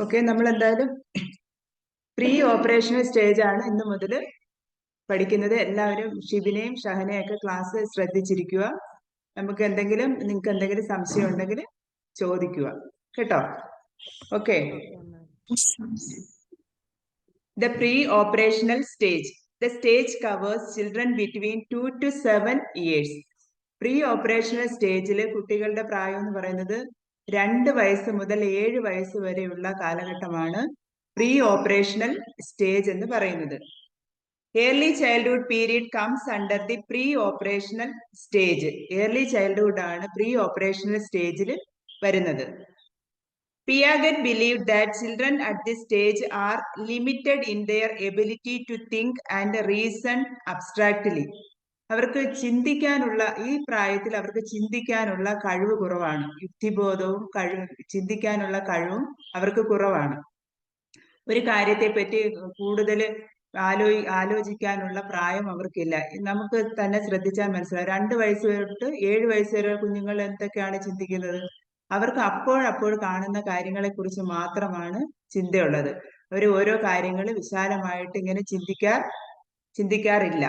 Okay, നമ്മൾ എന്തായാലും pre operational stage ആണ് ഇന്ന് മുതൽ പഠിക്കുന്നത്. എല്ലാവരും ഷിബിനെയും ഷഹനെയും ഒക്കെ ക്ലാസ് ശ്രദ്ധിച്ചിരിക്കുക. നിങ്ങൾക്ക് എന്തെങ്കിലും സംശയം ഉണ്ടെങ്കിൽ ചോദിക്കുക കേട്ടോ. Okay. The pre-operational stage. The stage covers children between 2 to 7 years. Pre-operational സ്റ്റേജിൽ കുട്ടികളുടെ പ്രായം എന്ന് പറയുന്നത് 2 വയസ്സ് മുതൽ 7 വയസ്സ് വരെയുള്ള കാലഘട്ടമാണ് പ്രീ ഓപ്പറേഷണൽ സ്റ്റേജ് എന്ന് പറയുന്നത്. Early childhood period comes under the pre operational stage. Early childhood ആണ് പ്രീ ഓപ്പറേഷണൽ സ്റ്റേജിൽ വരുന്നത്. Piaget believed that children at this stage are limited in their ability to think and reason abstractly. അവർക്ക് ചിന്തിക്കാനുള്ള ഈ പ്രായത്തിൽ അവർക്ക് ചിന്തിക്കാനുള്ള കഴിവ് കുറവാണ്. യുക്തിബോധവും ചിന്തിക്കാനുള്ള കഴിവും അവർക്ക് കുറവാണ്. ഒരു കാര്യത്തെ പറ്റി കൂടുതൽ ആലോചിക്കാനുള്ള പ്രായം അവർക്കില്ല. നമുക്ക് തന്നെ ശ്രദ്ധിച്ചാൽ മനസ്സിലാവും. 2 വയസ്സ് തൊട്ട് 7 വയസ്സ് വരെ കുഞ്ഞുങ്ങൾ എന്തൊക്കെയാണ് ചിന്തിക്കുന്നത്? അവർക്ക് അപ്പോഴപ്പോൾ കാണുന്ന കാര്യങ്ങളെ കുറിച്ച് മാത്രമാണ് ചിന്തയുള്ളത്. അവർ ഓരോ കാര്യങ്ങൾ വിശാലമായിട്ട് ഇങ്ങനെ ചിന്തിക്കാറില്ല.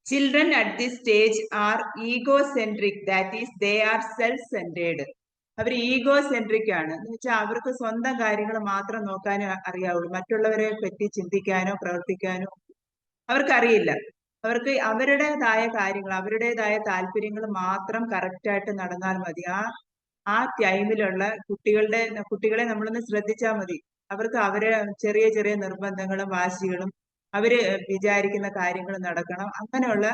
Children at this stage are egocentric, that is, they are self-centered. അവർ ഈഗോസെൻട്രിക് ആണ് എന്ന് വെച്ചാൽ അവർക്ക് സ്വന്തം കാര്യങ്ങൾ മാത്രം നോക്കാനേ അറിയാവുള്ളൂ. മറ്റുള്ളവരെ പറ്റി ചിന്തിക്കാനോ പ്രവർത്തിക്കാനോ അവർക്കറിയില്ല. അവർക്ക് അവരുടേതായ കാര്യങ്ങൾ, അവരുടേതായ താല്പര്യങ്ങൾ മാത്രം കറക്റ്റായിട്ട് നടന്നാൽ മതി. ആ ടൈമിലുള്ള കുട്ടികളെ നമ്മളൊന്ന് ശ്രദ്ധിച്ചാൽ മതി. അവർക്ക് അവരെ ചെറിയ ചെറിയ നിർബന്ധങ്ങളും വാശികളും അവര് വിചാരിക്കുന്ന കാര്യങ്ങൾ നടക്കണം, അങ്ങനെയുള്ള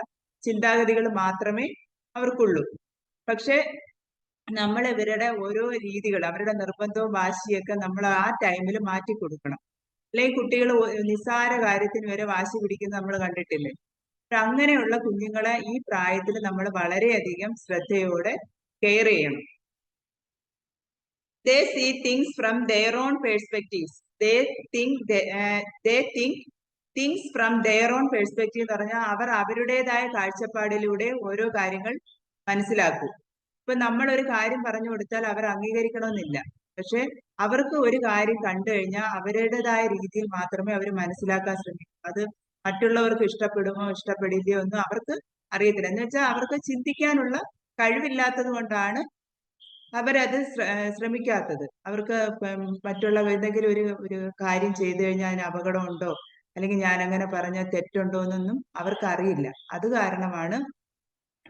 ചിന്താഗതികൾ മാത്രമേ അവർക്കുള്ളൂ. പക്ഷെ നമ്മൾ ഇവരുടെ ഓരോ രീതികൾ, അവരുടെ നിർബന്ധവും വാശിയൊക്കെ നമ്മൾ ആ ടൈമിൽ മാറ്റി കൊടുക്കണം. അല്ലെങ്കിൽ കുട്ടികൾ നിസ്സാര കാര്യത്തിന് വരെ വാശി പിടിക്കുന്ന നമ്മൾ കണ്ടിട്ടില്ലേ? അങ്ങനെയുള്ള കുഞ്ഞുങ്ങളെ ഈ പ്രായത്തിൽ നമ്മൾ വളരെയധികം ശ്രദ്ധയോടെ കെയർ ചെയ്യണം. They see things from their own perspectives. They think things from their own perspective എന്ന് പറഞ്ഞാൽ അവർ അവരുടേതായ കാഴ്ചപ്പാടിലൂടെ ഓരോ കാര്യങ്ങൾ മനസ്സിലാക്കും. ഇപ്പൊ നമ്മൾ ഒരു കാര്യം പറഞ്ഞു കൊടുത്താൽ അവർ അംഗീകരിക്കണമെന്നില്ല. പക്ഷെ അവർക്ക് ഒരു കാര്യം കണ്ടു കഴിഞ്ഞാൽ അവരുടേതായ രീതിയിൽ മാത്രമേ അവർ മനസ്സിലാക്കാൻ ശ്രമിക്കൂ. അത് മറ്റുള്ളവർക്ക് ഇഷ്ടപ്പെടുമോ ഇഷ്ടപ്പെടില്ലയോ ഒന്നും അവർക്ക് അറിയത്തില്ല. എന്ന് വെച്ചാൽ അവർക്ക് ചിന്തിക്കാനുള്ള കഴിവില്ലാത്തത് കൊണ്ടാണ് അവരത് ശ്രമിക്കാത്തത്. അവർക്ക് മറ്റുള്ള എന്തെങ്കിലും ഒരു കാര്യം ചെയ്തു കഴിഞ്ഞാൽ അതിന് അപകടമുണ്ടോ, അല്ലെങ്കിൽ ഞാൻ അങ്ങനെ പറഞ്ഞ തെറ്റുണ്ടോ എന്നൊന്നും അവർക്ക് അറിയില്ല. അത് കാരണമാണ്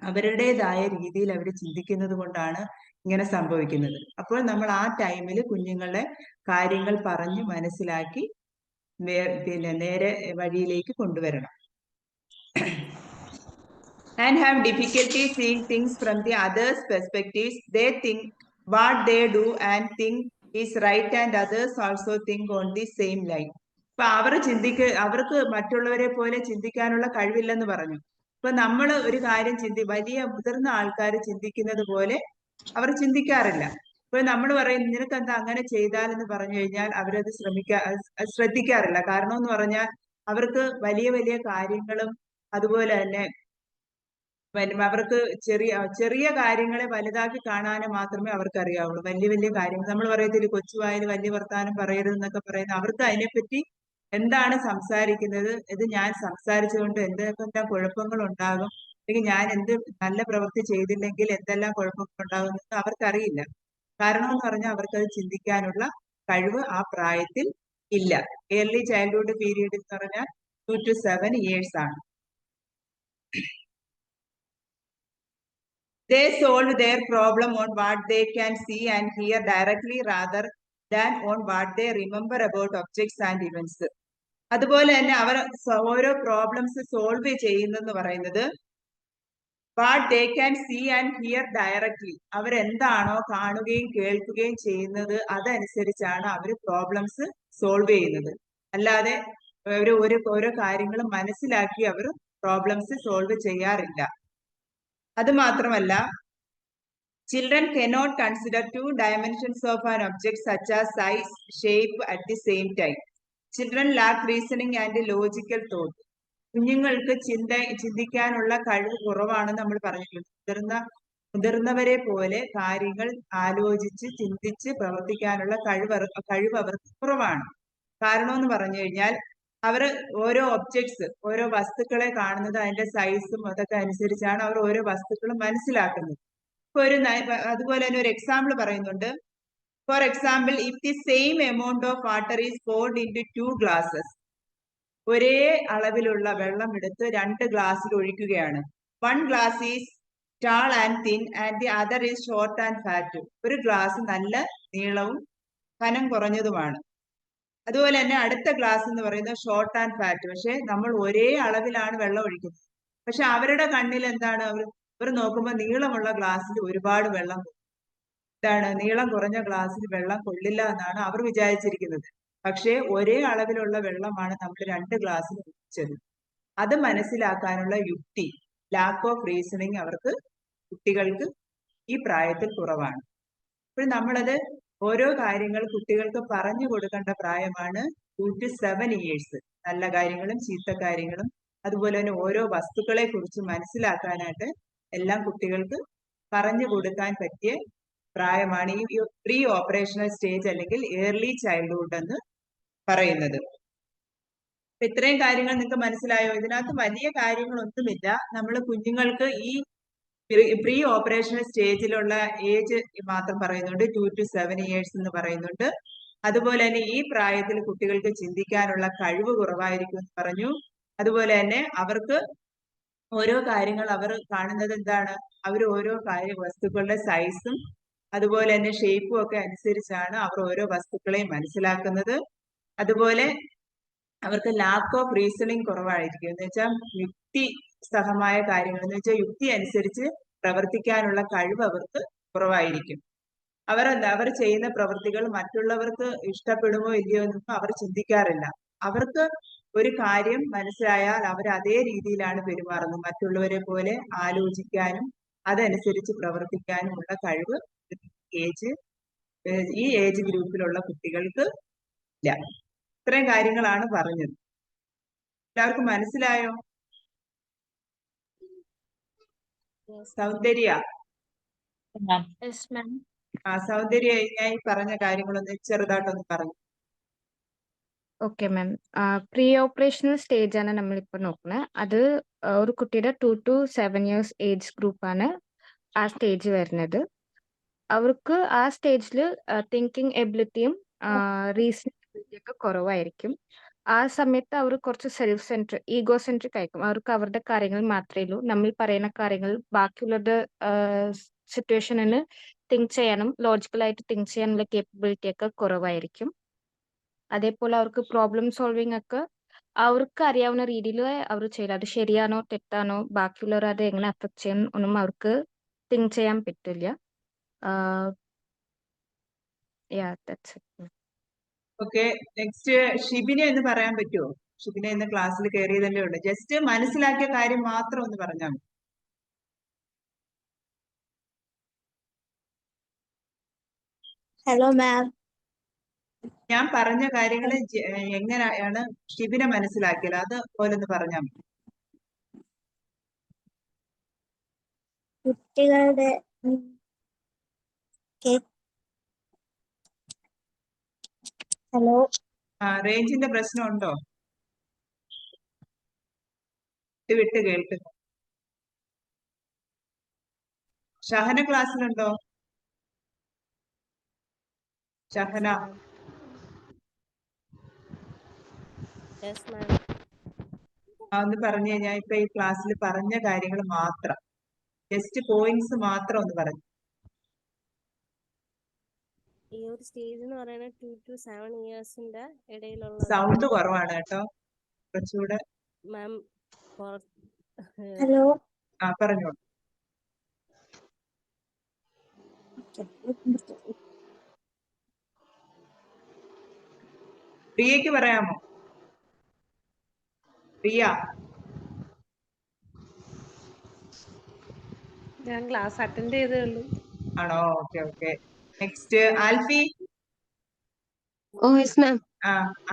അവരുടേതായ രീതിയിൽ അവർ ചിന്തിക്കുന്നത് കൊണ്ടാണ് ഇങ്ങനെ സംഭവിക്കുന്നത്. അപ്പോൾ നമ്മൾ ആ ടൈമിൽ കുഞ്ഞുങ്ങളെ കാര്യങ്ങൾ പറഞ്ഞ് മനസ്സിലാക്കി നേരെ വഴിയിലേക്ക് കൊണ്ടുവരണം. And have difficulty seeing things from the others' perspectives. They think what they do and think is right, and others also think on the same line. അപ്പൊ അവർക്ക് മറ്റുള്ളവരെ പോലെ ചിന്തിക്കാനുള്ള കഴിവില്ലെന്ന് പറഞ്ഞു. ഇപ്പൊ നമ്മൾ ഒരു കാര്യം വലിയ മുതിർന്ന ആൾക്കാർ ചിന്തിക്കുന്നത് പോലെ അവർ ചിന്തിക്കാറില്ല. ഇപ്പൊ നമ്മൾ പറയും നിനക്ക് എന്താ അങ്ങനെ ചെയ്താലെന്ന് പറഞ്ഞു കഴിഞ്ഞാൽ അവരത് ശ്രദ്ധിക്കാറില്ല. കാരണം എന്ന് പറഞ്ഞാൽ അവർക്ക് വലിയ വലിയ കാര്യങ്ങളും അതുപോലെ തന്നെ അവർക്ക് ചെറിയ കാര്യങ്ങളെ വലുതാക്കി കാണാനും മാത്രമേ അവർക്ക് അറിയാവുള്ളൂ. വലിയ വലിയ കാര്യങ്ങൾ നമ്മൾ പറയത്തില്ല, കൊച്ചുവായിൽ വലിയ വർത്താനം പറയരുതെന്നൊക്കെ പറയുന്നത്. അവർക്ക് അതിനെപ്പറ്റി എന്താണ് സംസാരിക്കുന്നത്, ഇത് ഞാൻ സംസാരിച്ചുകൊണ്ട് എന്തെല്ലാം കുഴപ്പങ്ങൾ ഉണ്ടാകും, അല്ലെങ്കിൽ ഞാൻ എന്ത് നല്ല പ്രവൃത്തി ചെയ്തില്ലെങ്കിൽ എന്തെല്ലാം കുഴപ്പങ്ങൾ ഉണ്ടാകുമെന്ന് അവർക്കറിയില്ല. കാരണം എന്ന് പറഞ്ഞാൽ അവർക്കത് ചിന്തിക്കാനുള്ള കഴിവ് ആ പ്രായത്തിൽ ഇല്ല. ഏർലി ചൈൽഡ്ഹുഡ് പീരീഡ് എന്ന് പറഞ്ഞാൽ 2 to 7 years ആണ്. They solve their problem on what they can see and hear directly rather than on what they remember about objects and events. അതുപോലെ തന്നെ അവർ ഓരോ പ്രോബ്ലംസ് സോൾവ് ചെയ്യുന്നെന്ന് പറയുന്നത് what they can see and hear directly. അവരെന്താണോ കാണുകയും കേൾക്കുകയും ചെയ്യുന്നത് അതനുസരിച്ചാണ് അവർ problems solve ചെയ്യുന്നത്. അല്ലാതെ ഓരോ കാര്യങ്ങൾ മനസ്സിലാക്കി അവർ പ്രോബ്ലംസ് സോൾവ് ചെയ്യാറില്ല. അത് മാത്രമല്ല, children cannot consider 2 dimensions of an object such as size, shape at the same time. Children lack reasoning and logical thought. കുഞ്ഞുങ്ങൾക്ക് ചിന്തിക്കാനുള്ള കഴിവ് കുറവാണെന്ന് നമ്മൾ പറഞ്ഞിട്ടുണ്ട്. മുതിർന്നവരെ പോലെ കാര്യങ്ങൾ ആലോചിച്ച് ചിന്തിച്ച് പ്രവർത്തിക്കാനുള്ള കഴിവ് അവർക്ക് കുറവാണ്. കാരണം എന്ന് പറഞ്ഞു കഴിഞ്ഞാൽ അവർ ഓരോ ഒബ്ജക്ട്സ്, ഓരോ വസ്തുക്കളെ കാണുന്നത് അതിന്റെ സൈസും അതൊക്കെ അനുസരിച്ചാണ് അവർ ഓരോ വസ്തുക്കളും മനസ്സിലാക്കുന്നത്. ഇപ്പൊ അതുപോലെ തന്നെ ഒരു എക്സാമ്പിൾ പറയുന്നുണ്ട്. For example, if the same amount of water is poured into 2 glasses, ഒരേ അളവിലുള്ള വെള്ളം എടുത്ത് 2 ഗ്ലാസ്സിൽ ഒഴിക്കുകയാണ്. 1 glass is tall and thin and the other is short and fat. ഒരു ഗ്ലാസ് നല്ല നീളവും കനം കുറഞ്ഞതുമാണ്. അതുപോലെ തന്നെ അടുത്ത ഗ്ലാസ് എന്ന് പറയുന്നത് ഷോർട്ട് ആൻഡ് ഫാറ്റ്. പക്ഷെ നമ്മൾ ഒരേ അളവിലാണ് വെള്ളം ഒഴിക്കുന്നത്. പക്ഷെ അവരുടെ കണ്ണിൽ എന്താണ്, അവർ നോക്കുമ്പോൾ നീളമുള്ള ഗ്ലാസ്സിൽ ഒരുപാട് വെള്ളം, നീളം കുറഞ്ഞ ഗ്ലാസ്സിൽ വെള്ളം കൊള്ളില്ല എന്നാണ് അവർ വിചാരിച്ചിരിക്കുന്നത്. പക്ഷേ ഒരേ അളവിലുള്ള വെള്ളമാണ് നമ്മൾ 2 ഗ്ലാസ്സിൽ ഒഴിച്ചത്. അത് മനസ്സിലാക്കാനുള്ള യുക്തി, ലാക്ക് ഓഫ് റീസണിങ് അവർക്ക്, കുട്ടികൾക്ക് ഈ പ്രായത്തിൽ കുറവാണ്. അപ്പോൾ നമ്മളത് ഓരോ കാര്യങ്ങൾ കുട്ടികൾക്ക് പറഞ്ഞു കൊടുക്കേണ്ട പ്രായമാണ് 2 to 7 years. നല്ല കാര്യങ്ങളും ചീത്ത കാര്യങ്ങളും അതുപോലെ തന്നെ ഓരോ വസ്തുക്കളെ കുറിച്ച് മനസ്സിലാക്കാനായിട്ട് എല്ലാം കുട്ടികൾക്ക് പറഞ്ഞു കൊടുക്കാൻ പറ്റിയ പ്രായമാണ് ഈ പ്രീ ഓപ്പറേഷണൽ സ്റ്റേജ് അല്ലെങ്കിൽ ഏർലി ചൈൽഡ്ഹുഡ് എന്ന് പറയുന്നത്. ഇത്രയും കാര്യങ്ങൾ നിങ്ങൾക്ക് മനസ്സിലായോ? ഇതിനകത്ത് വലിയ കാര്യങ്ങളൊന്നുമില്ല. നമ്മൾ കുഞ്ഞുങ്ങൾക്ക് ഈ പ്രീ ഓപ്പറേഷണൽ സ്റ്റേജിലുള്ള ഏജ് മാത്രം പറയുന്നുണ്ട്, 2 to 7 years എന്ന് പറയുന്നുണ്ട്. അതുപോലെ തന്നെ ഈ പ്രായത്തിൽ കുട്ടികൾക്ക് ചിന്തിക്കാനുള്ള കഴിവ് കുറവായിരിക്കും എന്ന് പറഞ്ഞു. അതുപോലെ തന്നെ അവർക്ക് ഓരോ കാര്യങ്ങൾ അവർ കാണുന്നത് എന്താണ്, അവർ ഓരോ വസ്തുക്കളുടെ സൈസും അതുപോലെ തന്നെ ഷേപ്പും ഒക്കെ അനുസരിച്ചാണ് അവർ ഓരോ വസ്തുക്കളെയും മനസ്സിലാക്കുന്നത്. അതുപോലെ അവർക്ക് ലാക്ക് ഓഫ് റീസണിങ് കുറവായിരിക്കും. എന്ന് വെച്ചാൽ യുക്തിസഹമായ കാര്യങ്ങൾ, എന്ന് വെച്ചാൽ യുക്തി അനുസരിച്ച് പ്രവർത്തിക്കാനുള്ള കഴിവ് അവർക്ക് കുറവായിരിക്കും. അവർ ചെയ്യുന്ന പ്രവൃത്തികൾ മറ്റുള്ളവർക്ക് ഇഷ്ടപ്പെടുമോ ഇല്ലയോ എന്നൊന്നും അവർ ചിന്തിക്കാറില്ല. അവർക്ക് ഒരു കാര്യം മനസ്സിലായാൽ അവർ അതേ രീതിയിലാണ് പെരുമാറുന്നത്. മറ്റുള്ളവരെ പോലെ ആലോചിക്കാനും അതനുസരിച്ച് പ്രവർത്തിക്കാനുമുള്ള കഴിവ് ഈ ഏജ് ഗ്രൂപ്പിലുള്ള കുട്ടികൾക്ക് ഇല്ല. ഇത്രയും കാര്യങ്ങളാണ് പറഞ്ഞത്. എല്ലാവർക്കും മനസ്സിലായോ? സൗന്ദര്യ, സൗന്ദര്യ ഞാൻ ഈ പറഞ്ഞ കാര്യങ്ങളൊന്ന് ചെറുതായിട്ടൊന്ന് പറഞ്ഞു. Okay ma'am, pre operational stage ആണ് നമ്മളിപ്പോൾ നോക്കുന്നത്. അത് ഒരു കുട്ടിയുടെ 2 to 7 years ഏജ് ഗ്രൂപ്പാണ് ആ സ്റ്റേജ് വരുന്നത്. അവർക്ക് ആ സ്റ്റേജിൽ തിങ്കിങ് എബിലിറ്റിയും റീസണിങ് എബിലിറ്റിയും ഒക്കെ കുറവായിരിക്കും. ആ സമയത്ത് അവർ കുറച്ച് ഈഗോ സെൻട്രിക് ആയിരിക്കും. അവർക്ക് അവരുടെ കാര്യങ്ങൾ മാത്രമേ ഉള്ളൂ. നമ്മൾ പറയുന്ന കാര്യങ്ങൾ ബാക്കിയുള്ളവരുടെ സിറ്റുവേഷനിന് തിങ്ക് ചെയ്യാനും ലോജിക്കലായിട്ട് തിങ്ക് ചെയ്യാനുള്ള കേപ്പബിലിറ്റി ഒക്കെ കുറവായിരിക്കും. അതേപോലെ അവർക്ക് പ്രോബ്ലം സോൾവിങ് ഒക്കെ അവർക്ക് അറിയാവുന്ന രീതിയിൽ അവർ ചെയ്യില്ല. അത് ശരിയാണോ തെറ്റാണോ, ബാക്കിയുള്ളവർ അത് എങ്ങനെ അഫക്ട് ചെയ്യും ഒന്നും അവർക്ക് തിങ്ക് ചെയ്യാൻ പറ്റില്ല. ഓക്കെ, നെക്സ്റ്റ് ഷിബിനെ എന്ന് പറയാൻ പറ്റുമോ? ഷിബിനെ ഇന്ന് ക്ലാസ്സിൽ കയറിയതല്ലേ ഉള്ളൂ. ജസ്റ്റ് മനസ്സിലാക്കിയ കാര്യം മാത്രം ഒന്ന് പറഞ്ഞാൽ മതി. ഹലോ മാം, ഞാൻ പറഞ്ഞ കാര്യങ്ങൾ എങ്ങനെയാണ് ഷിബിനെ മനസ്സിലാക്കിയത് അതുപോലെ ഒന്ന് പറഞ്ഞാൽ മതി. കുട്ടികളുടെ ഹലോ, റേഞ്ചിന്റെ പ്രശ്നമുണ്ടോ? വിട്ട് കേൾക്കുന്നു. ഷഹന ക്ലാസ്സിലുണ്ടോ? ഷഹന, ഒന്ന് പറഞ്ഞു കഴിഞ്ഞാൽ ഇപ്പൊ ഈ ക്ലാസ്സിൽ പറഞ്ഞ കാര്യങ്ങൾ മാത്രം, ജസ്റ്റ് പോയിന്റ്സ് മാത്രം ഒന്ന് പറഞ്ഞു. ഈ ഒരു സ്റ്റേജ് എന്ന് പറയുന്നത് 2 to 7 ഇയേഴ്സിന്റെ ഇടയിലുള്ള. സൗണ്ട് കുറവാണ് കേട്ടോ, കുറച്ചുകൂടെ. മാം ഹലോ, പറഞ്ഞോളൂ. പ്രിയക്ക് പറയാമോ? പ്രിയ, ഞാൻ ക്ലാസ് അറ്റൻഡ് ചെയ്തേ ഉള്ളൂ. ആണോ? Okay okay. Next Alfie. Yes ma'am.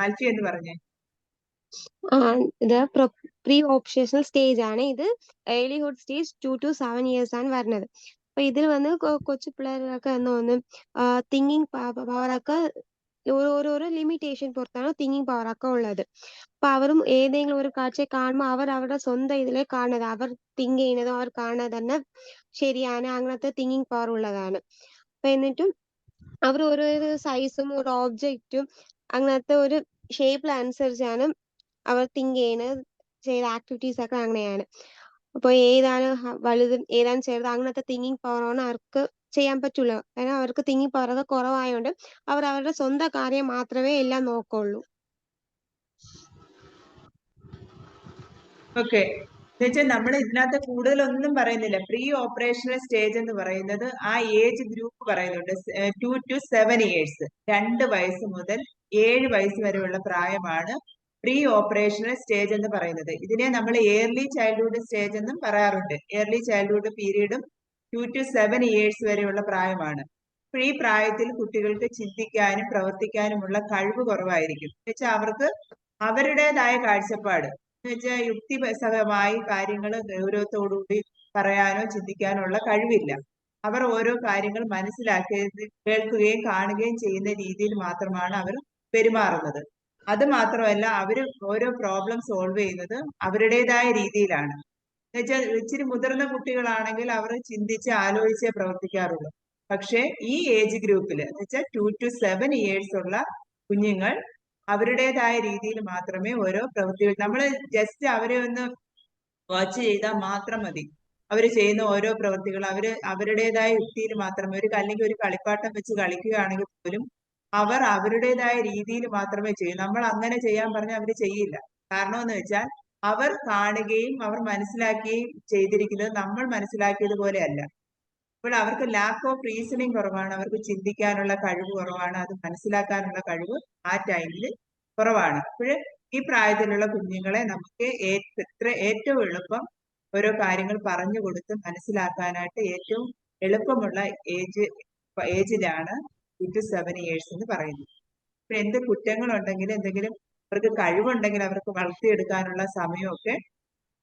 Alfie എന്ന് പറഞ്ഞേ. ഇത് പ്രീ ഓപ്പറേഷണൽ സ്റ്റേജ് ആണ്. ഇത് ഏർലിഹുഡ് സ്റ്റേജ് 2 to 7 years ആണ് വരുന്നത്. അപ്പൊ ഇതിൽ വന്ന് കൊച്ചു പിള്ളേരൊക്കെ എന്ന് തോന്നും തിങ്കിങ് പവറൊക്കെ ഓരോരോ ലിമിറ്റേഷൻ പുറത്താണ് തിങ്കിങ് പവറൊക്കെ ഉള്ളത്. അപ്പൊ അവരും ഏതെങ്കിലും ഒരു കാഴ്ചയെ കാണുമ്പോൾ അവർ അവരുടെ സ്വന്തം ഇതിലെ കാണുന്നത്, അവർ തിങ്ക് ചെയ്യുന്നതും അവർ കാണുന്നത് തന്നെ ശരിയാണ്, അങ്ങനത്തെ തിങ്കിങ് പവർ ഉള്ളതാണ്. അപ്പൊ എന്നിട്ടും അവർ ഓരോരോ സൈസും ഒരു ഓബ്ജക്റ്റും അങ്ങനത്തെ ഒരു ഷേപ്പിലനുസരിച്ചാണ് അവർ തിങ്ക് ചെയ്യുന്നത്, ചെയ്ത ആക്ടിവിറ്റീസ് ഒക്കെ അങ്ങനെയാണ്. അപ്പൊ ഏതാണ് വലുത് ഏതാണ് ചെറുത് അങ്ങനത്തെ തിങ്കിങ് പവറാണ് അവർക്ക് ചെയ്യാൻ പറ്റുള്ളൂ. കാരണം അവർക്ക് തിങ്കിങ് പവർ ഒക്കെ കുറവായതുകൊണ്ട് അവർ അവരുടെ സ്വന്തം കാര്യം മാത്രമേ എല്ലാം നോക്കുള്ളൂ. ഓക്കെ, എന്നുവെച്ചാൽ നമ്മൾ ഇതിനകത്ത് കൂടുതലൊന്നും പറയുന്നില്ല. പ്രീ ഓപ്പറേഷണൽ സ്റ്റേജ് എന്ന് പറയുന്നത് ആ ഏജ് ഗ്രൂപ്പ് പറയുന്നുണ്ട്, 2 to 7 years, 2 വയസ്സ് മുതൽ 7 വയസ്സ് വരെയുള്ള പ്രായമാണ് പ്രീ ഓപ്പറേഷണൽ സ്റ്റേജ് എന്ന് പറയുന്നത്. ഇതിനെ നമ്മൾ ഏർലി ചൈൽഡ്ഹുഡ് സ്റ്റേജ് എന്നും പറയാറുണ്ട്. ഏർലി ചൈൽഡ്ഹുഡ് പീരീഡും 2 to 7 years വരെയുള്ള പ്രായമാണ്. ഈ പ്രായത്തിൽ കുട്ടികൾക്ക് ചിന്തിക്കാനും പ്രവർത്തിക്കാനുമുള്ള കഴിവ് കുറവായിരിക്കും. എന്നുവെച്ചാൽ അവർക്ക് അവരുടേതായ കാഴ്ചപ്പാട്, എന്നുവെച്ചാൽ യുക്തിസഹമായി കാര്യങ്ങൾ ഗൗരവത്തോടുകൂടി പറയാനോ ചിന്തിക്കാനോ ഉള്ള കഴിവില്ല. അവർ ഓരോ കാര്യങ്ങൾ കേൾക്കുകയും കാണുകയും ചെയ്യുന്ന രീതിയിൽ മാത്രമാണ് അവർ പെരുമാറുന്നത്. അത് മാത്രമല്ല, അവർ ഓരോ പ്രോബ്ലം സോൾവ് ചെയ്യുന്നത് അവരുടേതായ രീതിയിലാണ്. എന്നുവെച്ചാൽ ഇച്ചിരി മുതിർന്ന കുട്ടികളാണെങ്കിൽ അവർ ചിന്തിച്ച് ആലോചിച്ചേ പ്രവർത്തിക്കാറുള്ളൂ. പക്ഷെ ഈ ഏജ് ഗ്രൂപ്പിൽ എന്ന് വെച്ചാൽ 2 to 7 years ഉള്ള കുഞ്ഞുങ്ങൾ അവരുടേതായ രീതിയിൽ മാത്രമേ ഓരോ പ്രവൃത്തികൾ, നമ്മൾ ജസ്റ്റ് അവരെ ഒന്ന് വാച്ച് ചെയ്താൽ മാത്രം മതി. അവർ ചെയ്യുന്ന ഓരോ പ്രവൃത്തികൾ അവരുടേതായ യുക്തിയിൽ മാത്രമേ, അല്ലെങ്കിൽ ഒരു കളിപ്പാട്ടം വെച്ച് കളിക്കുകയാണെങ്കിൽ പോലും അവർ അവരുടേതായ രീതിയിൽ മാത്രമേ ചെയ്യൂ. നമ്മൾ അങ്ങനെ ചെയ്യാൻ പറഞ്ഞാൽ അവർ ചെയ്യില്ല. കാരണം എന്ന് വെച്ചാൽ അവർ കാണുകയും അവർ മനസ്സിലാക്കുകയും ചെയ്തിരിക്കുന്നത് നമ്മൾ മനസ്സിലാക്കിയത് പോലെ അല്ല. അപ്പോൾ അവർക്ക് ലാക്ക് ഓഫ് റീസണിങ് കുറവാണ്, അവർക്ക് ചിന്തിക്കാനുള്ള കഴിവ് കുറവാണ്, അത് മനസ്സിലാക്കാനുള്ള കഴിവ് ആ ടൈമിൽ കുറവാണ്. അപ്പോൾ ഈ പ്രായത്തിലുള്ള കുഞ്ഞുങ്ങളെ നമുക്ക് ഏറ്റവും എളുപ്പം ഓരോ കാര്യങ്ങൾ പറഞ്ഞു കൊടുത്ത് മനസ്സിലാക്കാനായിട്ട് ഏറ്റവും എളുപ്പമുള്ള ഏജിലാണ് 2 to 7 years എന്ന് പറയുന്നത്. ഇപ്പൊ എന്ത് കുറ്റങ്ങളുണ്ടെങ്കിലും എന്തെങ്കിലും അവർക്ക് കഴിവുണ്ടെങ്കിൽ അവർക്ക് വളർത്തിയെടുക്കാനുള്ള സമയമൊക്കെ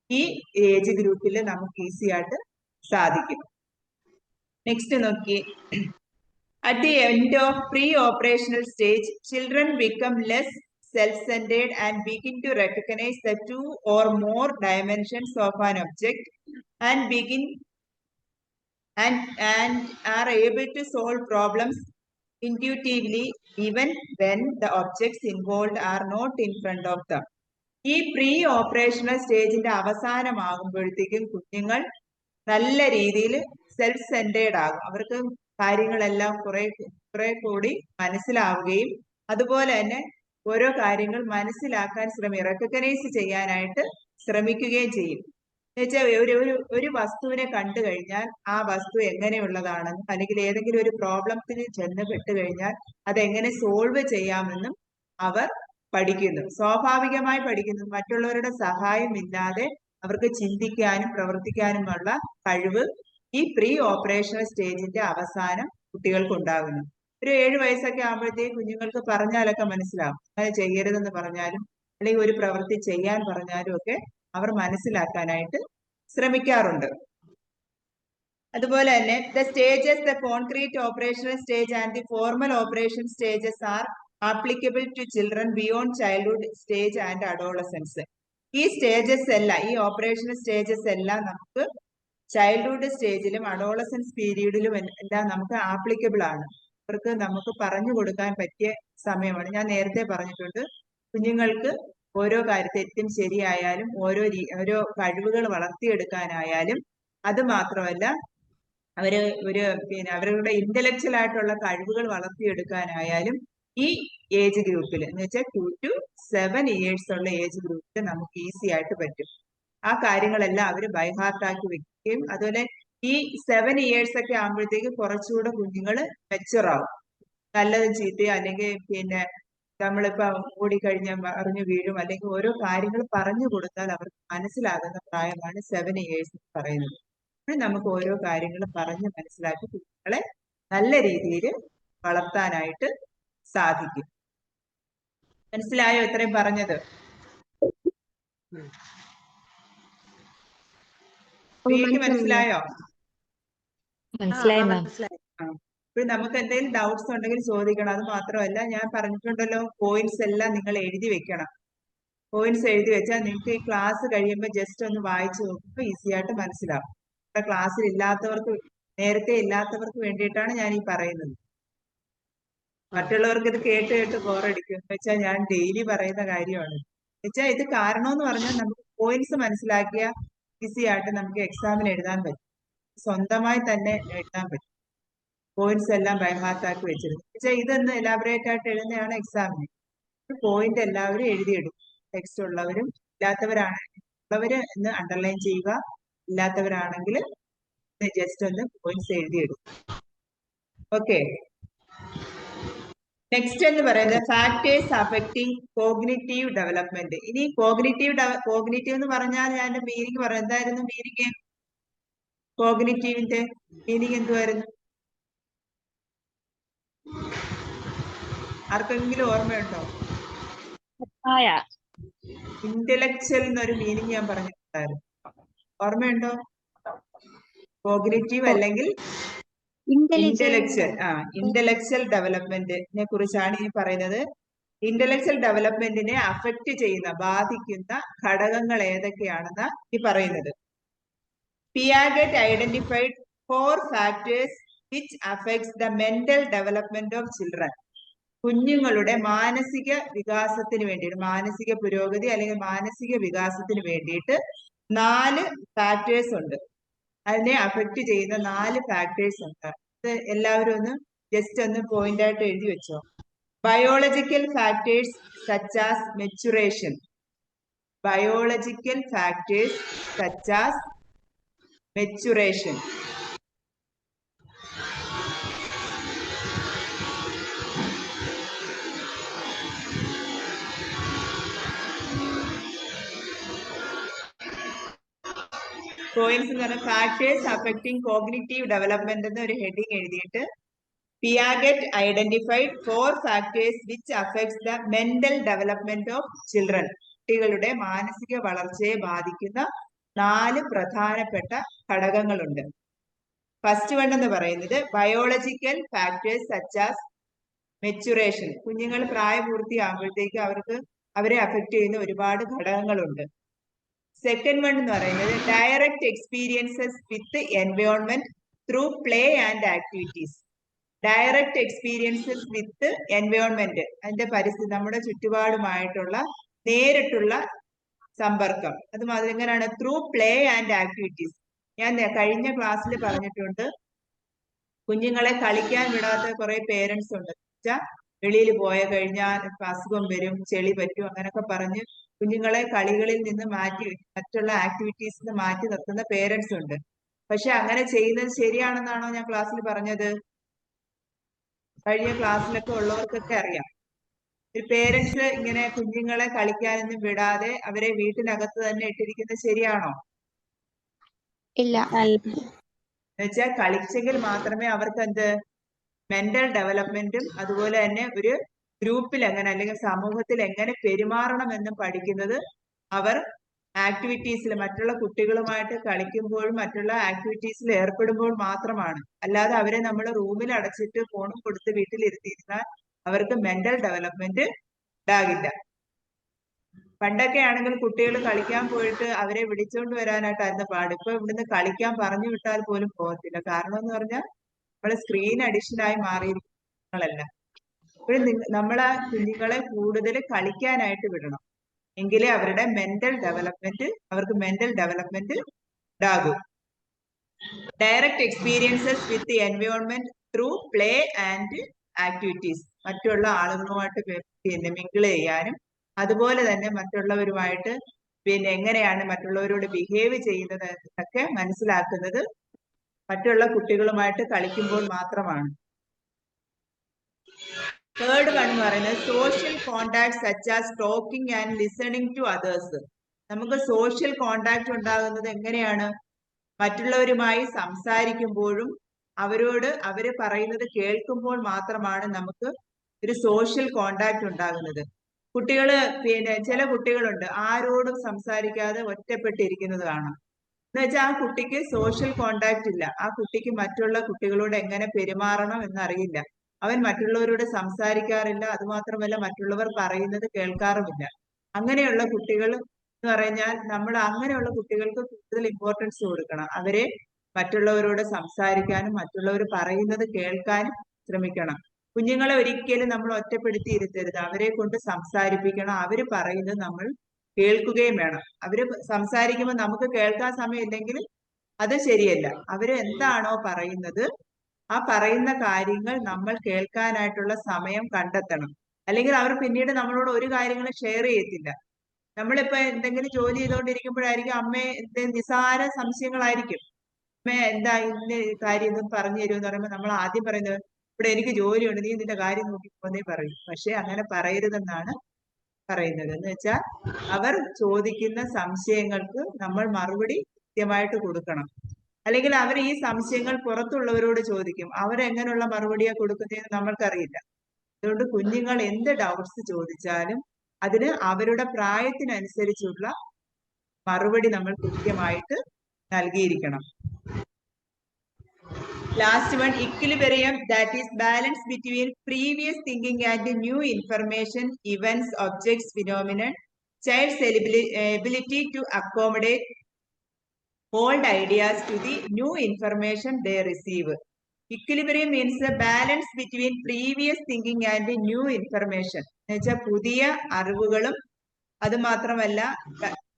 ഈ ഏജ് ഗ്രൂപ്പിൽ നമുക്ക് ഈസി ആയിട്ട് സാധിക്കും. നെക്സ്റ്റ് നോക്കി, at the end of pre operational stage children become less self-centered and begin to recognize the 2 or more dimensions of an object and are able to solve problems intuitively even when the objects involved are not in front of them. ഈ pre operational സ്റ്റേജിന്റെ അവസാനമാകുമ്പോഴത്തേക്കും കുഞ്ഞുങ്ങൾ നല്ല രീതിയിൽ self centred ആകും. അവർക്ക് കാര്യങ്ങളെല്ലാം കുറെ കൂടി മനസ്സിലാവുകയും അതുപോലെ തന്നെ ഓരോ കാര്യങ്ങൾ മനസ്സിലാക്കാൻ റെക്കഗ്നൈസ് ചെയ്യാനായിട്ട് ശ്രമിക്കുകയും ചെയ്യും. എന്നുവെച്ചാൽ ഒരു വസ്തുവിനെ കണ്ടു കഴിഞ്ഞാൽ ആ വസ്തു എങ്ങനെയുള്ളതാണെന്നും അല്ലെങ്കിൽ ഏതെങ്കിലും ഒരു പ്രോബ്ലത്തിന് ചെന്ന് പെട്ടുകഴിഞ്ഞാൽ അതെങ്ങനെ സോൾവ് ചെയ്യാമെന്നും അവർ പഠിക്കുന്നു, സ്വാഭാവികമായി പഠിക്കുന്നു. മറ്റുള്ളവരുടെ സഹായം ഇല്ലാതെ അവർക്ക് ചിന്തിക്കാനും പ്രവർത്തിക്കാനുമുള്ള കഴിവ് ഈ പ്രീ ഓപ്പറേഷണൽ സ്റ്റേജിന്റെ അവസാനം കുട്ടികൾക്ക് ഉണ്ടാകുന്നു. ഒരു 7 വയസ്സൊക്കെ ആകുമ്പോഴത്തേക്ക് കുഞ്ഞുങ്ങൾക്ക് പറഞ്ഞാലൊക്കെ മനസ്സിലാവും. അങ്ങനെ ചെയ്യരുതെന്ന് പറഞ്ഞാലും അല്ലെങ്കിൽ ഒരു പ്രവൃത്തി ചെയ്യാൻ പറഞ്ഞാലും ഒക്കെ അവർ മനസ്സിലാക്കാനായിട്ട് ശ്രമിക്കാറുണ്ട്. അതുപോലെ തന്നെ the stages, the concrete operational stage and the formal operation stages are applicable to children beyond childhood stage and adolescence. ഈ സ്റ്റേജസ് എല്ലാം, ഈ ഓപ്പറേഷണൽ സ്റ്റേജസ് എല്ലാം നമുക്ക് ചൈൽഡ്ഹുഡ് സ്റ്റേജിലും അഡോളസൻസ് പീരീഡിലും എല്ലാം നമുക്ക് ആപ്ലിക്കബിൾ ആണ്. അവർക്ക് നമുക്ക് പറഞ്ഞു കൊടുക്കാൻ പറ്റിയ സമയമാണ്. ഞാൻ നേരത്തെ പറഞ്ഞിട്ടുണ്ട്, കുഞ്ഞുങ്ങൾക്ക് ഓരോ തെറ്റും ശരിയായാലും ഓരോ കഴിവുകൾ വളർത്തിയെടുക്കാനായാലും അത് മാത്രമല്ല അവരുടെ ഇന്റലക്ച്വൽ ആയിട്ടുള്ള കഴിവുകൾ വളർത്തിയെടുക്കാനായാലും ഈ ഏജ് ഗ്രൂപ്പിൽ എന്ന് വെച്ചാൽ 2 to 7 years ഉള്ള ഏജ് ഗ്രൂപ്പിൽ നമുക്ക് ഈസി ആയിട്ട് പറ്റും. ആ കാര്യങ്ങളെല്ലാം അവർ ബൈഹാർട്ടാക്കി വെക്കുകയും അതുപോലെ ഈ 7 years ഒക്കെ ആകുമ്പോഴത്തേക്ക് കുറച്ചുകൂടെ കുഞ്ഞുങ്ങൾ മെച്ചുവർ ആവും. നല്ലതും ചീത്തയും അല്ലെങ്കിൽ നമ്മളിപ്പോ ഓടിക്കഴിഞ്ഞാൽ അറിഞ്ഞു വീഴും, അല്ലെങ്കിൽ ഓരോ കാര്യങ്ങൾ പറഞ്ഞു കൊടുത്താൽ അവർക്ക് മനസ്സിലാകുന്ന പ്രായമാണ് 7 years എന്ന് പറയുന്നത്. അപ്പോൾ നമുക്ക് ഓരോ കാര്യങ്ങൾ പറഞ്ഞ് മനസ്സിലാക്കി കുട്ടികളെ നല്ല രീതിയിൽ വളർത്താനായിട്ട് സാധിക്കും. മനസ്സിലായോ ഇത്രയും പറഞ്ഞത്? മനസ്സിലായോ? മനസ്സിലായി മാം. മനസ്സിലായി. ഇപ്പോൾ നമുക്ക് എന്തെങ്കിലും ഡൗട്ട്സ് ഉണ്ടെങ്കിൽ ചോദിക്കണം. അത് മാത്രമല്ല ഞാൻ പറഞ്ഞിട്ടുണ്ടല്ലോ, പോയിന്റ്സ് എല്ലാം നിങ്ങൾ എഴുതി വെക്കണം. പോയിന്റ്സ് എഴുതി വെച്ചാൽ നിങ്ങൾക്ക് ഈ ക്ലാസ് കഴിയുമ്പോൾ ജസ്റ്റ് ഒന്ന് വായിച്ചു നോക്കുമ്പോൾ ഈസി ആയിട്ട് മനസ്സിലാവും. ഇവിടെ ക്ലാസ്സിൽ ഇല്ലാത്തവർക്ക്, നേരത്തെ ഇല്ലാത്തവർക്ക് വേണ്ടിയിട്ടാണ് ഞാൻ ഈ പറയുന്നത്. മറ്റുള്ളവർക്ക് ഇത് കേട്ട് കേട്ട് ബോറടിക്കും. എന്ന് വെച്ചാൽ ഞാൻ ഡെയിലി പറയുന്ന കാര്യമാണ്. വെച്ചാൽ ഇത് കാരണം എന്ന് പറഞ്ഞാൽ നമുക്ക് പോയിന്റ്സ് മനസ്സിലാക്കിയ ഈസി ആയിട്ട് നമുക്ക് എക്സാമിന് എഴുതാൻ പറ്റും. സ്വന്തമായി തന്നെ എഴുതാൻ പറ്റും. പോയിന്റ്സ് എല്ലാം ബൈഹാർട്ടാക്കി വെച്ചിരുന്നു. വെച്ചാൽ ഇതൊന്ന് എലാബറേറ്റ് ആയിട്ട് എഴുതുന്നതാണ് എക്സാമിന്. പോയിന്റ് എല്ലാവരും എഴുതിയെടുക്കും. ടെക്സ്റ്റ് ഉള്ളവരും ഇല്ലാത്തവരാണെങ്കിൽ ഉള്ളവര് എന്ന് അണ്ടർലൈൻ ചെയ്യുക, ഇല്ലാത്തവരാണെങ്കിൽ ജസ്റ്റ് ഒന്ന് പോയിന്റ്സ് എഴുതിയെടുക്കും. ഓക്കെ. നെക്സ്റ്റ് എന്ന് പറയുന്നത് ഫാക്ടേഴ്സ് അഫക്റ്റിംഗ് കോഗ്നിറ്റീവ് ഡെവലപ്മെന്റ്. ഇനി കോഗ്നിറ്റീവ് എന്ന് പറഞ്ഞാൽ ഞാൻ മീനിങ് പറയാം. എന്തായിരുന്നു മീനിങ്? കോഗ്നിറ്റീവിന്റെ മീനിങ് എന്തുവായിരുന്നു? ആർക്കെങ്കിലും ഓർമ്മയുണ്ടോ? ഇന്റലക്ച്വൽ എന്നൊരു മീനിങ് ഞാൻ പറഞ്ഞിട്ടുണ്ടായിരുന്നു. ഓർമ്മയുണ്ടോ? കോഗ്നിറ്റീവ് അല്ലെങ്കിൽ ഇന്റലക്ച്വൽ. ഇന്റലക്ച്വൽ ഡെവലപ്മെന്റിനെ കുറിച്ചാണ് ഈ പറയുന്നത്. ഇന്റലക്ച്വൽ ഡെവലപ്മെന്റിനെ അഫക്റ്റ് ചെയ്യുന്ന, ബാധിക്കുന്ന ഘടകങ്ങൾ ഏതൊക്കെയാണെന്ന് ഈ പറയുന്നത്. പിയാഗറ്റ് identified 4 factors which affects the mental development of children. കുഞ്ഞുങ്ങളുടെ മാനസിക വികാസത്തിന് വേണ്ടിയിട്ട്, മാനസിക പുരോഗതി അല്ലെങ്കിൽ മാനസിക വികാസത്തിന് വേണ്ടിയിട്ട് 4 ഫാക്ടേഴ്സ് ഉണ്ട്. അതിനെ അഫക്റ്റ് ചെയ്യുന്ന 4 ഫാക്ടേഴ്സ് ഉണ്ട്. ഇത് എല്ലാവരും ഒന്ന് ജസ്റ്റ് ഒന്ന് പോയിന്റ് ആയിട്ട് എഴുതി വെച്ചോ. Biological factors such as maturation. Biological factors such as maturation. Points എന്ന് പറഞ്ഞാൽ ഫാക്ടേഴ്സ് അഫക്റ്റിംഗ് കോഗ്നിറ്റീവ് ഡെവലപ്മെന്റ് എന്ന ഒരു ഹെഡിങ് എഴുതിയിട്ട് പിയാഗറ്റ് identified 4 factors which affects the mental development of children. കുട്ടികളുടെ മാനസിക വളർച്ചയെ ബാധിക്കുന്ന 4 പ്രധാനപ്പെട്ട ഘടകങ്ങളുണ്ട്. ഫസ്റ്റ് വൺ എന്ന് പറയുന്നത് biological factors such as maturation. കുഞ്ഞുങ്ങൾ പ്രായപൂർത്തിയാകുമ്പോഴത്തേക്ക് അവരെ അഫക്റ്റ് ചെയ്യുന്ന ഒരുപാട് ഘടകങ്ങളുണ്ട്. സെക്കൻഡ് വൺ എന്ന് പറയുന്നത് direct experiences with environment through play and activities. Direct experiences with environment, അതിന്റെ പരിസ്ഥിതി, നമ്മുടെ ചുറ്റുപാടുമായിട്ടുള്ള നേരിട്ടുള്ള സമ്പർക്കം. അതുമാതിരി എങ്ങനെയാണ്? Through play and activities. ഞാൻ കഴിഞ്ഞ ക്ലാസ്സിൽ പറഞ്ഞിട്ടുണ്ട്, കുഞ്ഞുങ്ങളെ കളിക്കാൻ വിടാത്ത കുറെ പേരൻസ് ഉണ്ട്. വെളിയിൽ പോയ കഴിഞ്ഞാൽ അസുഖം വരും, ചെളി പറ്റും, അങ്ങനൊക്കെ പറഞ്ഞ് കുഞ്ഞുങ്ങളെ കളികളിൽ നിന്ന് മാറ്റി, മറ്റുള്ള ആക്ടിവിറ്റീസിൽ നിന്ന് മാറ്റി നിർത്തുന്ന പേരൻസ് ഉണ്ട്. പക്ഷെ അങ്ങനെ ചെയ്യുന്നത് ശരിയാണെന്നാണോ ഞാൻ ക്ലാസ്സിൽ പറഞ്ഞത്? കഴിഞ്ഞ ക്ലാസ്സിലൊക്കെ ഉള്ളവർക്കൊക്കെ അറിയാം. ഒരു പേരൻസ് ഇങ്ങനെ കുഞ്ഞുങ്ങളെ കളിക്കാനൊന്നും വിടാതെ അവരെ വീട്ടിനകത്ത് തന്നെ ഇട്ടിരിക്കുന്നത് ശരിയാണോ? ഇല്ല. എന്നുവെച്ചാൽ കളിച്ചെങ്കിൽ മാത്രമേ അവർക്ക് എന്ത് മെന്റൽ ഡെവലപ്മെന്റും അതുപോലെ തന്നെ ഒരു ഗ്രൂപ്പിൽ എങ്ങനെ അല്ലെങ്കിൽ സമൂഹത്തിൽ എങ്ങനെ പെരുമാറണമെന്നും പഠിക്കുന്നത് അവർ ആക്ടിവിറ്റീസിൽ മറ്റുള്ള കുട്ടികളുമായിട്ട് കളിക്കുമ്പോഴും മറ്റുള്ള ആക്ടിവിറ്റീസിൽ ഏർപ്പെടുമ്പോൾ മാത്രമാണ്. അല്ലാതെ അവരെ നമ്മൾ റൂമിൽ അടച്ചിട്ട് ഫോണും കൊടുത്ത് വീട്ടിലിരുത്തിയിരുന്നാൽ അവർക്ക് മെന്റൽ ഡെവലപ്മെന്റ് ഉണ്ടാകില്ല. പണ്ടൊക്കെ ആണെങ്കിൽ കുട്ടികൾ കളിക്കാൻ പോയിട്ട് അവരെ വിളിച്ചുകൊണ്ട് വരാനായിട്ടായിരുന്നു പാട്. ഇപ്പൊ ഇവിടുന്ന് കളിക്കാൻ പറഞ്ഞു വിട്ടാൽ പോലും പോകത്തില്ല. കാരണം എന്ന് പറഞ്ഞാൽ നമ്മള് സ്ക്രീൻ അഡിക്ഷനായി മാറിയിരിക്കുന്നതല്ല. ഇപ്പോഴും നമ്മളെ കുഞ്ഞുങ്ങളെ കൂടുതൽ കളിക്കാനായിട്ട് വിടണം. എങ്കിലേ അവർക്ക് മെന്റൽ ഡെവലപ്മെന്റ് ഉണ്ടാകും. Direct experiences with environment through play and activities. മറ്റുള്ള ആളുകളുമായിട്ട് മിങ്കിൾ ചെയ്യാനും അതുപോലെ തന്നെ മറ്റുള്ളവരുമായിട്ട് എങ്ങനെയാണ് മറ്റുള്ളവരോട് ബിഹേവ് ചെയ്യുന്നത് എന്നൊക്കെ മനസ്സിലാക്കുന്നത് മറ്റുള്ള കുട്ടികളുമായിട്ട് കളിക്കുമ്പോൾ മാത്രമാണ്. തേർഡ് വൺ എന്ന് പറയുന്നത് social contact such as talking and listening to others. നമുക്ക് സോഷ്യൽ കോണ്ടാക്ട് ഉണ്ടാകുന്നത് എങ്ങനെയാണ്? മറ്റുള്ളവരുമായി സംസാരിക്കുമ്പോഴും അവര് പറയുന്നത് കേൾക്കുമ്പോൾ മാത്രമാണ് നമുക്ക് ഒരു സോഷ്യൽ കോണ്ടാക്ട് ഉണ്ടാകുന്നത്. കുട്ടികള് ചില കുട്ടികളുണ്ട് ആരോടും സംസാരിക്കാതെ ഒറ്റപ്പെട്ടിരിക്കുന്നത് കാണാം. എന്ന് വെച്ചാൽ ആ കുട്ടിക്ക് സോഷ്യൽ കോണ്ടാക്ട് ഇല്ല. ആ കുട്ടിക്ക് മറ്റുള്ള കുട്ടികളോട് എങ്ങനെ പെരുമാറണം എന്നറിയില്ല. അവൻ മറ്റുള്ളവരോട് സംസാരിക്കാറില്ല. അതുമാത്രമല്ല മറ്റുള്ളവർ പറയുന്നത് കേൾക്കാറുമില്ല. അങ്ങനെയുള്ള കുട്ടികൾ എന്ന് പറഞ്ഞാൽ നമ്മൾ അങ്ങനെയുള്ള കുട്ടികൾക്ക് കൂടുതൽ ഇമ്പോർട്ടൻസ് കൊടുക്കണം. അവരെ മറ്റുള്ളവരോട് സംസാരിക്കാനും മറ്റുള്ളവർ പറയുന്നത് കേൾക്കാനും ശ്രമിക്കണം. കുഞ്ഞുങ്ങളെ ഒരിക്കലും നമ്മൾ ഒറ്റപ്പെടുത്തി ഇരുത്തരുത്. അവരെ കൊണ്ട് സംസാരിപ്പിക്കണം. അവര് പറയുന്നത് നമ്മൾ കേൾക്കുകയും വേണം. അവര് സംസാരിക്കുമ്പോൾ നമുക്ക് കേൾക്കാൻ സമയമില്ലെങ്കിൽ അത് ശരിയല്ല. അവര് എന്താണോ പറയുന്നത് ആ പറയുന്ന കാര്യങ്ങൾ നമ്മൾ കേൾക്കാനായിട്ടുള്ള സമയം കണ്ടെത്തണം. അല്ലെങ്കിൽ അവർ പിന്നീട് നമ്മളോട് ഒരു കാര്യങ്ങളും ഷെയർ ചെയ്യത്തില്ല. നമ്മളിപ്പോ എന്തെങ്കിലും ജോലി ചെയ്തുകൊണ്ടിരിക്കുമ്പോഴായിരിക്കും അമ്മയെ നിസാര സംശയങ്ങളായിരിക്കും. അമ്മ എന്താ ഇന്ന കാര്യം ഇതും പറഞ്ഞു തരുമെന്ന് പറയുമ്പോൾ നമ്മൾ ആദ്യം പറയുന്നത് ഇവിടെ എനിക്ക് ജോലിയുണ്ട്, നീ നിന്റെ കാര്യം നോക്കിപ്പോന്നേ പറയും. പക്ഷെ അങ്ങനെ പറയരുതെന്നാണ് പറയുന്നത്. എന്ന് വെച്ചാൽ അവർ ചോദിക്കുന്ന സംശയങ്ങൾക്ക് നമ്മൾ മറുപടി കൃത്യമായിട്ട് കൊടുക്കണം. അല്ലെങ്കിൽ അവർ ഈ സംശയങ്ങൾ പുറത്തുള്ളവരോട് ചോദിക്കും. അവരെങ്ങനെയുള്ള മറുപടിയാ കൊടുക്കുന്നതെന്ന് നമ്മൾക്കറിയില്ല. അതുകൊണ്ട് കുഞ്ഞുങ്ങൾ എന്ത് ഡൗട്ട്സ് ചോദിച്ചാലും അതിന് അവരുടെ പ്രായത്തിനനുസരിച്ചുള്ള മറുപടി നമ്മൾ കൃത്യമായിട്ട് നൽകിയിരിക്കണം. Last one, equilibrium, that is balance between previous thinking and new information, events, objects, phenomenon, child's ability to accommodate old ideas to the new information they receive. Equilibrium means a balance between previous thinking and new information. എന്നുവെച്ചാൽ പുതിയ അറിവുകളും അത് മാത്രമല്ല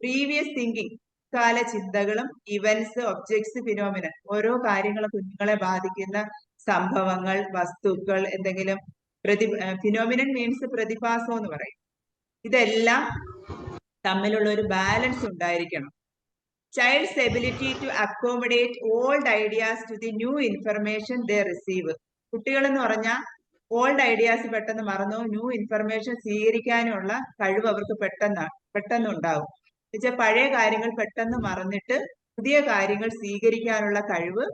previous thinking കാല ചിന്തകളും events, objects, phenomenon, ഓരോ കാര്യങ്ങളും കുഞ്ഞുങ്ങളെ ബാധിക്കുന്ന സംഭവങ്ങൾ, വസ്തുക്കൾ, എന്തെങ്കിലും ഫിനോമിനൻ മീൻസ് പ്രതിഭാസം എന്ന് പറയും. ഇതെല്ലാം തമ്മിലുള്ള ഒരു ബാലൻസ് ഉണ്ടായിരിക്കണം. Child's ability to accommodate old ideas to the new information they receive. കുട്ടികൾ എന്ന് പറഞ്ഞാൽ ഓൾഡ് ഐഡിയാസ് പെട്ടെന്ന് മറന്നു ന്യൂ ഇൻഫർമേഷൻ സ്വീകരിക്കാനുള്ള കഴിവ് അവർക്ക് പെട്ടെന്ന് ഉണ്ടാവും. എന്നുവെച്ചാൽ പഴയ കാര്യങ്ങൾ പെട്ടെന്ന് മറന്നിട്ട് പുതിയ കാര്യങ്ങൾ സ്വീകരിക്കാനുള്ള കഴിവ്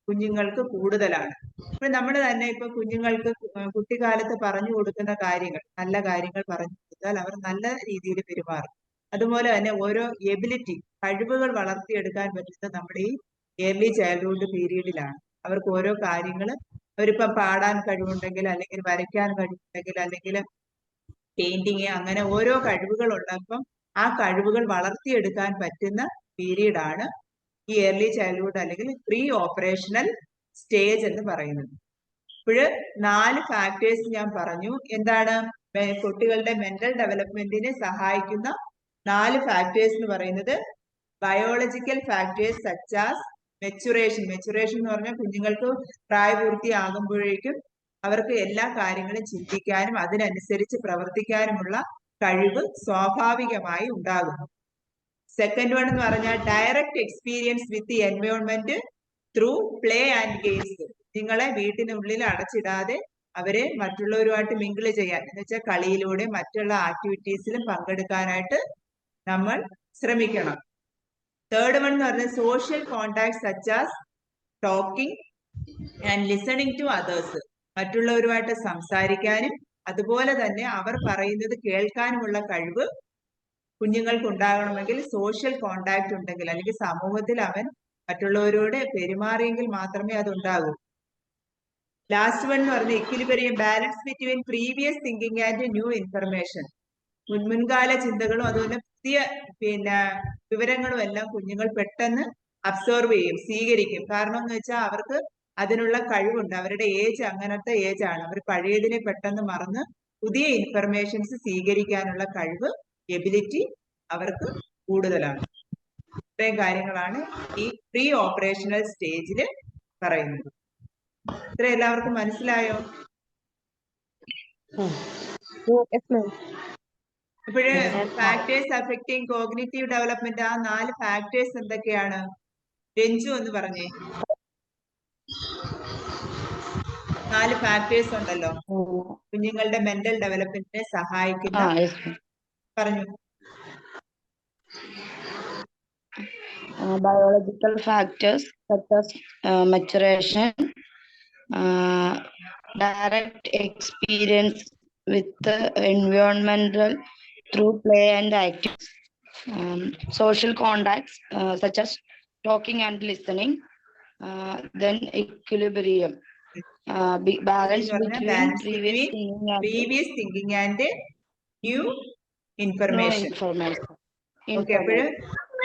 കുഞ്ഞുങ്ങൾക്ക് കൂടുതലാണ്. ഇപ്പൊ നമ്മൾ തന്നെ ഇപ്പൊ കുഞ്ഞുങ്ങൾക്ക് കുട്ടിക്കാലത്ത് പറഞ്ഞു കൊടുക്കുന്ന കാര്യങ്ങൾ, നല്ല കാര്യങ്ങൾ പറഞ്ഞു കൊടുത്താൽ അവർ നല്ല രീതിയിൽ പെരുമാറും. അതുപോലെ തന്നെ ഓരോ എബിലിറ്റി, കഴിവുകൾ വളർത്തിയെടുക്കാൻ പറ്റുന്നത് നമ്മുടെ ഈ ഏർലി ചൈൽഡ്ഹുഡ് പീരീഡിലാണ്. അവർക്ക് ഓരോ കാര്യങ്ങൾ, അവരിപ്പം പാടാൻ കഴിവുണ്ടെങ്കിൽ, അല്ലെങ്കിൽ വരയ്ക്കാൻ കഴിവുണ്ടെങ്കിൽ, അല്ലെങ്കിൽ പെയിന്റിങ്, അങ്ങനെ ഓരോ കഴിവുകൾ ഉള്ളപ്പം ആ കഴിവുകൾ വളർത്തിയെടുക്കാൻ പറ്റുന്ന പീരീഡാണ് ഈ ഏർലി ചൈൽഡ്ഹുഡ് അല്ലെങ്കിൽ പ്രീ ഓപ്പറേഷണൽ സ്റ്റേജ് എന്ന് പറയുന്നത്. ഇപ്പോഴ് 4 ഫാക്ടേഴ്സ് ഞാൻ പറഞ്ഞു. എന്താണ് കുട്ടികളുടെ മെന്റൽ ഡെവലപ്മെന്റിനെ സഹായിക്കുന്ന 4 ഫാക്ടേഴ്സ് എന്ന് പറയുന്നത്? Biological factors such as maturation. Maturation എന്ന് പറഞ്ഞാൽ കുഞ്ഞുങ്ങൾക്ക് പ്രായപൂർത്തിയാകുമ്പോഴേക്കും അവർക്ക് എല്ലാ കാര്യങ്ങളും ചിന്തിക്കാനും അതിനനുസരിച്ച് പ്രവർത്തിക്കാനുമുള്ള കഴിവ് സ്വാഭാവികമായി ഉണ്ടാകുന്നു. സെക്കൻഡ് വൺ എന്ന് പറഞ്ഞാൽ direct experience with environment through play and games. നിങ്ങളെ വീട്ടിനുള്ളിൽ അടച്ചിടാതെ അവരെ മറ്റുള്ളവരുമായിട്ട് മിങ്കിൾ ചെയ്യാൻ, എന്ന് വെച്ചാൽ കളിയിലൂടെ മറ്റുള്ള ആക്ടിവിറ്റീസിലും പങ്കെടുക്കാനായിട്ട് നമ്മൾ ശ്രമിക്കണം. തേർഡ് വൺ എന്ന് പറഞ്ഞാൽ social contact such as talking and listening to others. മറ്റുള്ളവരുമായിട്ട് സംസാരിക്കാനും അതുപോലെ തന്നെ അവർ പറയുന്നത് കേൾക്കാനുമുള്ള കഴിവ് കുഞ്ഞുങ്ങൾക്ക് ഉണ്ടാകണമെങ്കിൽ സോഷ്യൽ കോണ്ടാക്ട് ഉണ്ടെങ്കിൽ, അല്ലെങ്കിൽ സമൂഹത്തിൽ അവൻ മറ്റുള്ളവരോട് പെരുമാറിയെങ്കിൽ മാത്രമേ അത് ഉണ്ടാകൂ. ലാസ്റ്റ് വൺ എന്ന് പറഞ്ഞ equilibrium, balance between previous thinking and new information. മുൻകാല ചിന്തകളും അതുപോലെ പുതിയ വിവരങ്ങളും എല്ലാം കുഞ്ഞുങ്ങൾ പെട്ടെന്ന് അബ്സോർവ് ചെയ്യും, സ്വീകരിക്കും. കാരണം എന്ന് വെച്ചാൽ അവർക്ക് അതിനുള്ള കഴിവുണ്ട്. അവരുടെ ഏജ് അങ്ങനത്തെ ഏജ് ആണ്. അവർ പഴയതിനെ പെട്ടെന്ന് മറന്ന് പുതിയ ഇൻഫർമേഷൻസ് സ്വീകരിക്കാനുള്ള കഴിവ്, എബിലിറ്റി അവർക്ക് കൂടുതലാണ്. ഇത്രയും കാര്യങ്ങളാണ് ഈ പ്രീ ഓപ്പറേഷണൽ സ്റ്റേജിൽ പറയുന്നത്. ഇത്ര എല്ലാവർക്കും മനസ്സിലായോ? ഇപ്പോഴ് ഫാക്ടേഴ്സ് അഫക്റ്റിംഗ് കോഗ്നിറ്റീവ് ഡെവലപ്മെന്റ്, ആ 4 ഫാക്ടേഴ്സ് എന്തൊക്കെയാണ്? രഞ്ജു എന്ന് പറഞ്ഞേ. 4 ഫാക്ടേഴ്സ് ഉണ്ടല്ലോ കുഞ്ഞുങ്ങളുടെ മെന്റൽ ഡെവലപ്മെന്റിനെ സഹായിക്കുന്ന. പറഞ്ഞു. Biological factors such as maturation, direct experience with the environmental through play and activity, social contacts such as talking and listening. Then equilibrium. Balance between balance previous between thinking and previous thinking and new no information. information. Okay, അപ്പോഴ്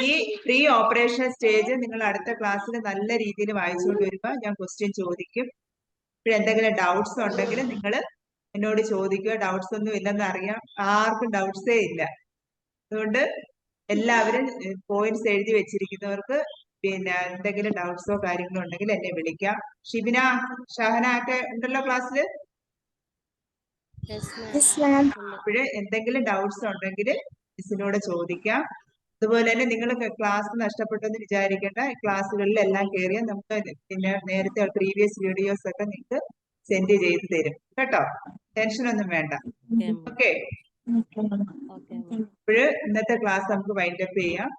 ഈ pre operational stage നിങ്ങൾ അടുത്ത ക്ലാസ്സിൽ നല്ല രീതിയിൽ വായിച്ചുകൊണ്ട് വരുമ്പോൾ ഞാൻ question ചോദിക്കും. ഇപ്പോൾ എന്തെങ്കിലും ഡൗട്ട്സ് ഉണ്ടെങ്കിൽ നിങ്ങൾ എന്നോട് ചോദിക്കുക. ഡൗട്ട്സ് ഒന്നും ഇല്ലെന്ന് അറിയാം, ആർക്കും ഡൗട്ട്സേ ഇല്ല. അതുകൊണ്ട് എല്ലാവരും പോയിന്റ്സ് എഴുതി വെച്ചിരിക്കുന്നവർക്ക് പിന്നെ എന്തെങ്കിലും ഡൗട്ട്സോ കാര്യങ്ങളോ ഉണ്ടെങ്കിൽ എന്നെ വിളിക്കാം. ഷിബിന, ഷഹന ഒക്കെ ഉണ്ടല്ലോ ക്ലാസ്സിൽ. Yes, ma'am. അപ്പോഴ് എന്തെങ്കിലും ഡൗട്ട്സ് ഉണ്ടെങ്കിൽ മിസ്സിനോട് ചോദിക്കാം. അതുപോലെ തന്നെ നിങ്ങൾ ക്ലാസ് നഷ്ടപ്പെട്ടെന്ന് വിചാരിക്കേണ്ട. ക്ലാസ്സുകളിലെല്ലാം കയറിയാൽ നമുക്ക് പിന്നെ നേരത്തെ പ്രീവിയസ് വീഡിയോസ് ഒക്കെ നിങ്ങൾക്ക് സെൻഡ് ചെയ്ത് തരും കേട്ടോ. ടെൻഷൻ ഒന്നും വേണ്ട. ഓക്കെ, അപ്പോഴ് ഇന്നത്തെ ക്ലാസ് നമുക്ക് വൈൻഡ് അപ്പ് ചെയ്യാം.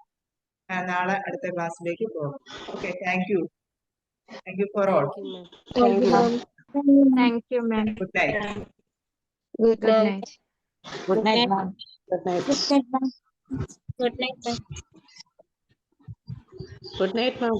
നാളെ അടുത്ത ക്ലാസ്സിലേക്ക് പോകാം. Okay, thank you for all. Thank you, ma'am. Thank you, ma'am. Good night. Good Good night. night. Good night, ma'am. Good night, ma'am. Good night, ma'am.